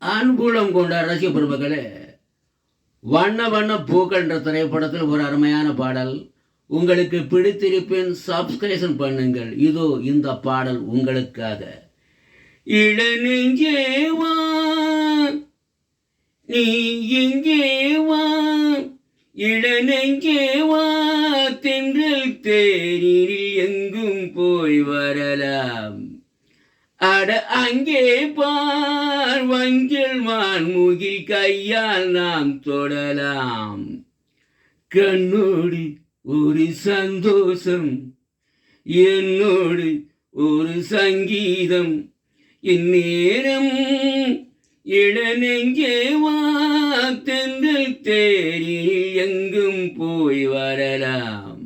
அன்புலம் கொண்ட ரசிக பெருமக்களே, வண்ண வண்ண பூக்கள் என்ற திரைப்படத்தில் ஒரு அருமையான பாடல். உங்களுக்கு பிடித்திருப்பின் சப்ஸ்கிரைபன் பண்ணுங்கள். இதோ இந்த பாடல் உங்களுக்காக. இளநெஞ்சேவா நீ இங்கேவா, இளநெஞ்சேவா தென்றல் தேரில் எங்கும் போய் வரலாம். அட அங்கே பார் வஞ்சல் வான்முகில் கையால் நாம் தொடலாம். கண்ணோடு ஒரு சந்தோஷம், என்னோடு ஒரு சங்கீதம். இந்நேரம் இளநெஞ்சேவா தென்றல் தேரில் எங்கும் போய் வரலாம்.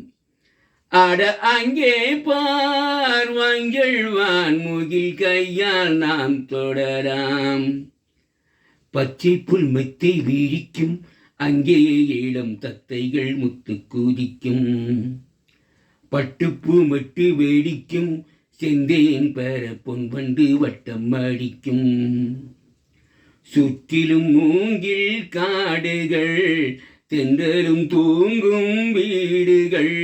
அட அங்கே பார் வஞ்சல் வான்முகில் கையால் நாம் தொடலாம். பச்சை புல் மெத்தை வீழிக்கும், அங்கே இளம் தத்தைகள் முத்து கூதிக்கும். பட்டுப்பூ மட்டு வேடிக்கும், செந்தேன் பெற பொன்வண்டு வட்டம் அடிக்கும். சுற்றிலும் மூங்கில் காடுகள், தென்றலும் தூங்கும் வீடுகள்.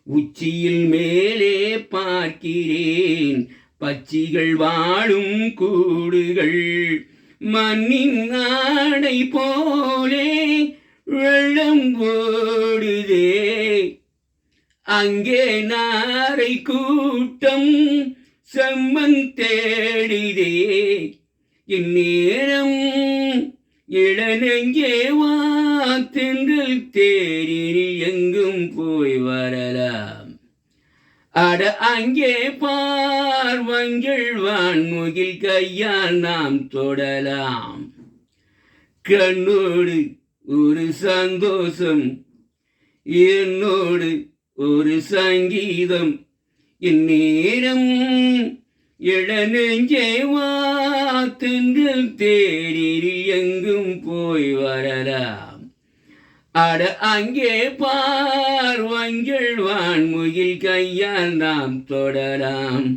உச்சியில் மேலே பார்க்கிறேன் பச்சிகள் வாழும் கூடுகள். மண்ணின் ஆடை போலே வெள்ளம் ஓடுதே, அங்கே நாரை கூட்டம் செம்மன் தேடிதே. இந்நேரம் இளநெஞ்சேவா தென்றல் தேரில் எங்கும் போய் வரலாம். அட அங்கே பார் வஞ்சல் வான்முகில் கையால் நாம் தொடலாம். கண்ணோடு ஒரு சந்தோஷம், என்னோடு ஒரு சங்கீதம். இந்நேரம் இளநெஞ்சேவா தென்றல் தேரில் எங்கும் போய் வரலாம். அட அங்கே பார் வஞ்சல் வான்முகில் கையால் நாம் தொடலாம்.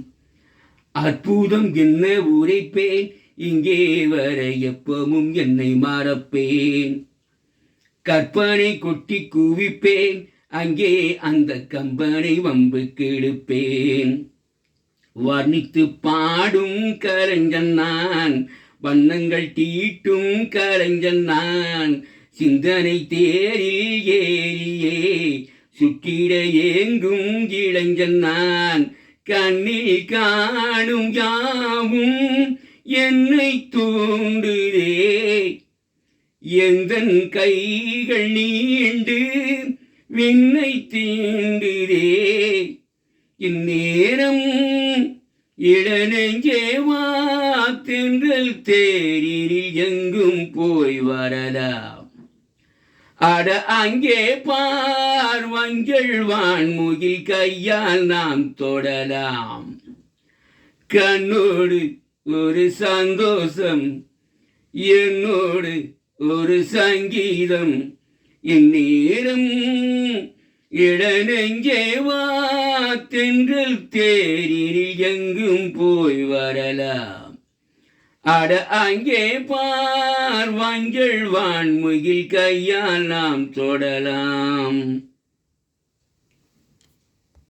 அற்புதம் என்ன உரைப்பேன், இங்கே வர எப்பவும் என்னை மறப்பேன். கற்பனை கொட்டி குவிப்பேன், அங்கே அந்த கம்பனை வம்பு கெடுப்பேன். வர்ணித்து பாடும் கலைஞன் நான், வண்ணங்கள் தீட்டும் கலைஞன் நான். சிந்தனை தேரில் ஏறியே சுற்றிட ஏங்கும் இளைஞன் நான். கண்ணில் காணும் யாவும் என்னை தூண்டுதே, எந்தன் கைகள் நீண்டு விண்ணை தீண்டுதே. இந்நேரம் இளநெஞ்சேவா தென்றல் தேரில் எங்கும் போய் வரலாம். அட அங்கே பார் வஞ்சல் வான்முகில் கையால் நாம் தொடலாம். கண்ணோடு ஒரு சந்தோஷம், என்னோடு ஒரு சங்கீதம். இந்நேரம் இளநெஞ்சேவா தென்றல் தேரில் எங்கும் போய் வரலாம். அட அங்கே பார் வஞ்சல் வான்முகில் கையால் நாம் தொடலாம்.